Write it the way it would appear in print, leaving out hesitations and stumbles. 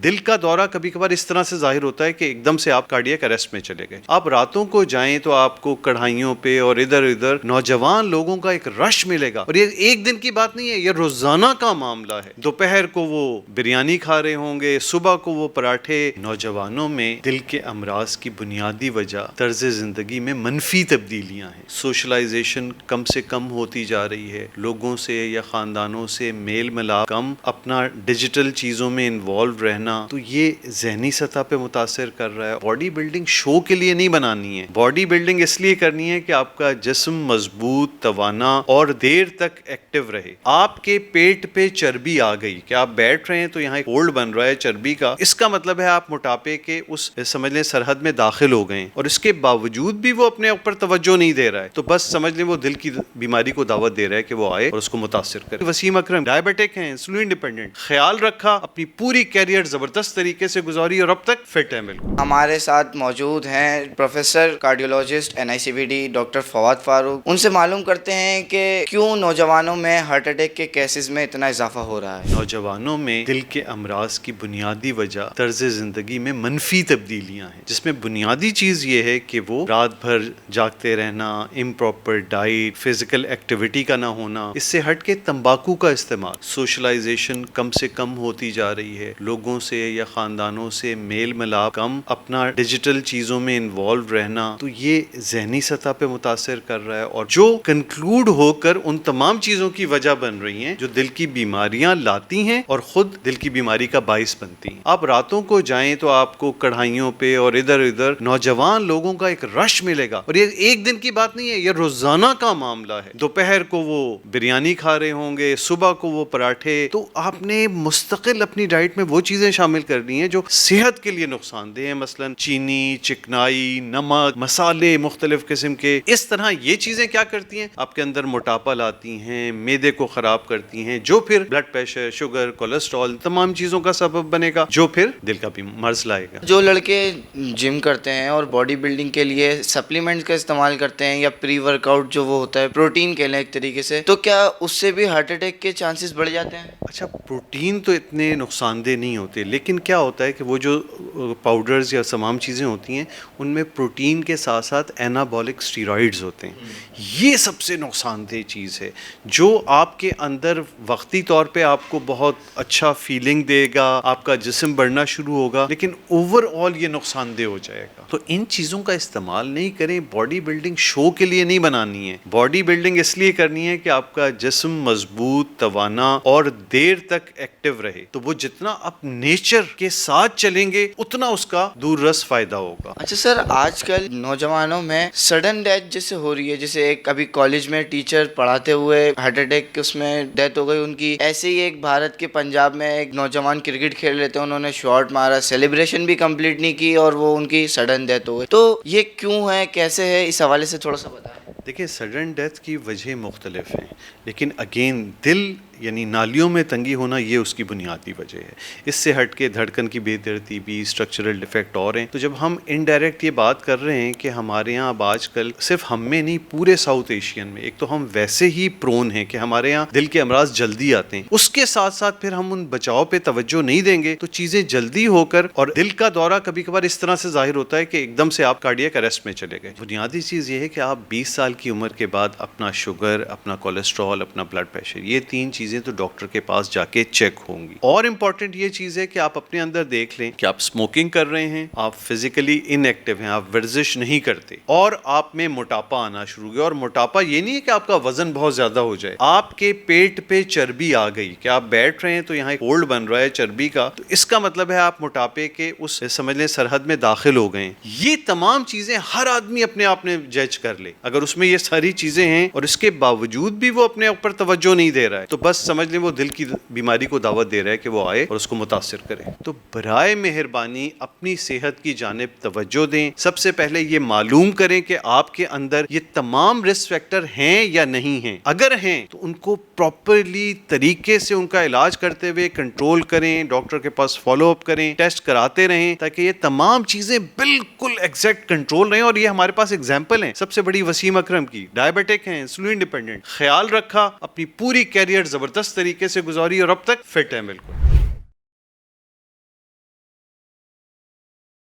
دل کا دورہ کبھی کبھار اس طرح سے ظاہر ہوتا ہے کہ ایک دم سے آپ کارڈیاک اریسٹ میں چلے گئے. آپ راتوں کو جائیں تو آپ کو کڑھائیوں پہ اور ادھر ادھر نوجوان لوگوں کا ایک رش ملے گا, اور یہ ایک دن کی بات نہیں ہے, یہ روزانہ کا معاملہ ہے. دوپہر کو وہ بریانی کھا رہے ہوں گے, صبح کو وہ پراٹھے. نوجوانوں میں دل کے امراض کی بنیادی وجہ طرز زندگی میں منفی تبدیلیاں ہیں. سوشلائزیشن کم سے کم ہوتی جا رہی ہے, لوگوں سے یا خاندانوں سے میل ملاپ کم, اپنا ڈیجیٹل چیزوں میں انوالو رہنا, تو یہ ذہنی سطح پہ متاثر کر رہا ہے. باڈی بلڈنگ شو کے لیے نہیں بنانی ہے, باڈی بلڈنگ اس لیے کرنی ہے کہ آپ کا جسم مضبوط, توانا اور دیر تک ایکٹیو رہے. آپ کے پیٹ پہ چربی آ گئی کہ آپ بیٹھ رہے ہیں تو یہاں ایک ہولڈ بن رہا ہے چربی کا, اس کا مطلب ہے آپ موٹاپے کے اس سمجھ لیں سرحد میں داخل ہو گئے, اور اس کے باوجود بھی وہ اپنے اوپر توجہ نہیں دے رہا ہے, تو بس سمجھ لیں وہ دل کی بیماری کو دعوت دے رہا ہے کہ وہ آئے اور اس کو متاثر کرے. وسیم اکرم ڈائبیٹک ہیں, انسولین ڈیپینڈنٹ, خیال رکھا, اپنی پوری کیریئر زبردست طریقے سے گزاری اور اب تک فٹ ہے. بالکل ہمارے ساتھ موجود ہیں professor cardiologist NICVD doctor Fawad Farooq. ان سے معلوم کرتے ہیں کہ کیوں نوجوانوں میں ہارٹ اٹیک کے کیسز میں اتنا اضافہ ہو رہا ہے. نوجوانوں میں دل کے امراض کی بنیادی وجہ طرز زندگی میں منفی تبدیلیاں ہیں, جس میں بنیادی چیز یہ ہے کہ وہ رات بھر جاگتے رہنا, امپراپر ڈائٹ, فزیکل ایکٹیویٹی کا نہ ہونا, اس سے ہٹ کے تمباکو کا استعمال. سوشلائزیشن کم سے کم ہوتی جا رہی ہے, لوگوں سے یا خاندانوں سے میل ملاپ کم, اپنا ڈیجیٹل چیزوں میں انوالو رہنا, تو یہ ذہنی سطح پہ متاثر کر رہا ہے, اور جو کنکلوڈ ہو کر ان تمام چیزوں کی وجہ بن رہی ہیں جو دل کی بیماریاں لاتی ہیں اور خود دل کی بیماری کا باعث بنتی ہیں. آپ راتوں کو جائیں تو آپ کو کڑھائیوں پہ اور ادھر ادھر نوجوان لوگوں کا ایک رش ملے گا, اور یہ ایک دن کی بات نہیں ہے, یہ روزانہ کا معاملہ ہے. دوپہر کو وہ بریانی کھا رہے ہوں گے, صبح کو وہ پراٹھے, تو آپ نے مستقل اپنی ڈائٹ میں وہ چیزیں شامل کرنی ہیں جو صحت کے لیے نقصان دہ ہیں, مثلا چینی, چکنائی, نمک, مسالے مختلف قسم کے. اس طرح یہ چیزیں کیا کرتی ہیں, آپ کے اندر موٹاپا لاتی ہیں, معدے کو خراب کرتی ہیں, جو پھر بلڈ پریشر, شوگر, کولیسٹرول, تمام چیزوں کا سبب بنے گا, جو پھر دل کا بھی مرض لائے گا. جو لڑکے جم کرتے ہیں اور باڈی بلڈنگ کے لیے سپلیمنٹس کا استعمال کرتے ہیں, یا پری ورک آؤٹ جو وہ ہوتا ہے, پروٹین کہہ لیں ایک طریقے سے, تو کیا اس سے بھی ہارٹ اٹیک کے چانسز بڑھ جاتے ہیں؟ اچھا, پروٹین تو اتنے نقصان دہ نہیں ہوتے, لیکن کیا ہوتا ہے کہ وہ جو پاؤڈرز یا تمام چیزیں ہوتی ہیں ان میں پروٹین کے ساتھ ساتھ اینابولک اسٹیرائڈز ہوتے ہیں. یہ سب سے نقصان دہ چیز ہے, جو آپ کے اندر وقتی طور پہ آپ کو بہت اچھا فیلنگ دے گا, آپ کا جسم بڑھنا شروع ہوگا, لیکن اوور آل یہ نقصان دہ ہو جائے گا. تو ان چیزوں کا استعمال نہیں کریں. باڈی بلڈنگ شو کے لیے نہیں بنانی ہے, باڈی بلڈنگ اس لیے کرنی ہے کہ آپ کا جسم مضبوط, توانا اور دیر تک ایکٹیو رہے. تو وہ جتنا آپ نیچر کے ساتھ چلیں گے اتنا اس کا دور رس فائدہ ہوگا. اچھا سر, آج کل نوجوانوں میں سڈن ڈیتھ جیسے ہو رہی ہے, جیسے ایک ابھی کالج میں ٹیچر پڑھاتے ہوئے ہارٹ اٹیک اس میں ڈیتھ ہو گئی ان کی. ایسے ہی ایک بھارت کے پنجاب میں ایک نوجوان کرکٹ کھیل رہے تھے, انہوں نے شاٹ مارا, سیلیبریشن بھی کمپلیٹ نہیں کی اور وہ ان کی سڈن ڈیتھ ہو گئی. تو یہ کیوں ہے, کیسے ہے, اس حوالے سے تھوڑا سا بتائیں. دیکھیں, سڈن ڈیتھ کی وجہ مختلف ہیں, لیکن اگین دل یعنی نالیوں میں تنگی ہونا یہ اس کی بنیادی وجہ ہے. اس سے ہٹ کے دھڑکن کی بے ترتیبی, اسٹرکچرل ڈیفیکٹ اور ہیں. تو جب ہم انڈائریکٹ یہ بات کر رہے ہیں کہ ہمارے یہاں اب آج کل صرف ہم میں نہیں پورے ساؤتھ ایشین میں, ایک تو ہم ویسے ہی پرون ہیں کہ ہمارے یہاں دل کے امراض جلدی آتے ہیں, اس کے ساتھ ساتھ پھر ہم ان بچاؤ پہ توجہ نہیں دیں گے تو چیزیں جلدی ہو کر, اور دل کا دورہ کبھی کبھار اس طرح سے ظاہر ہوتا ہے کہ ایک دم سے آپ کارڈیاک اریسٹ میں چلے گئے. بنیادی چیز یہ ہے کہ آپ 20 سال کی عمر کے بعد اپنا شوگر, اپنا کولیسٹرول, اپنا بلڈ پریشر, یہ 3 چیزیں تو ڈاکٹر کے پاس جا کے چیک ہوں گی. اور امپورٹنٹ یہ چیز ہے کہ آپ اپنے اندر دیکھ لیں کہ آپ اسموکنگ کر رہے ہیں, آپ فزیکلی ان ایکٹیو ہیں, آپ ورزش نہیں کرتے, اور آپ میں موٹاپا آنا شروع ہو گیا. اور موٹاپا یہ نہیں ہے کہ آپ کا وزن بہت زیادہ ہو جائے, آپ کے پیٹ پہ چربی آ گئی کہ آپ بیٹھ رہے ہیں تو یہاں ایک ہولڈ بن رہا ہے چربی کا, تو اس کا مطلب ہے آپ موٹاپے کے اس سمجھ لیں سرحد میں داخل ہو گئے. یہ تمام چیزیں ہر آدمی اپنے آپ میں جج کر لے, اگر اس میں یہ ساری چیزیں ہیں اور اس کے باوجود بھی وہ اپنے اوپر توجہ نہیں دے رہا ہے, تو بس سمجھ لیں وہ دل کی بیماری کو دعوت دے رہا ہے کہ وہ آئے اور اس کو متاثر کرے. تو برائے مہربانی اپنی صحت کی جانب توجہ دیں. سب سے پہلے یہ معلوم کریں کہ آپ کے اندر یہ تمام رسک فیکٹر ہیں یا نہیں ہیں. اگر ہیں تو ان کو پراپرلی طریقے سے ان کا علاج کرتے ہوئے کنٹرول کریں, ڈاکٹر کے پاس فالو اپ کریں, ٹیسٹ کراتے رہیں, تاکہ یہ تمام چیزیں بالکل ایگزیکٹ کنٹرول رہیں. اور یہ ہمارے پاس ایگزامپل ہیں سب سے بڑی وسیم اکرم کی, ڈائبیٹک ہیں, انسولین ڈیپینڈنٹ, خیال رکھا, اپنی پوری کیریئر زبردست طریقے سے گزاری اور اب تک فٹ ہے. بالکل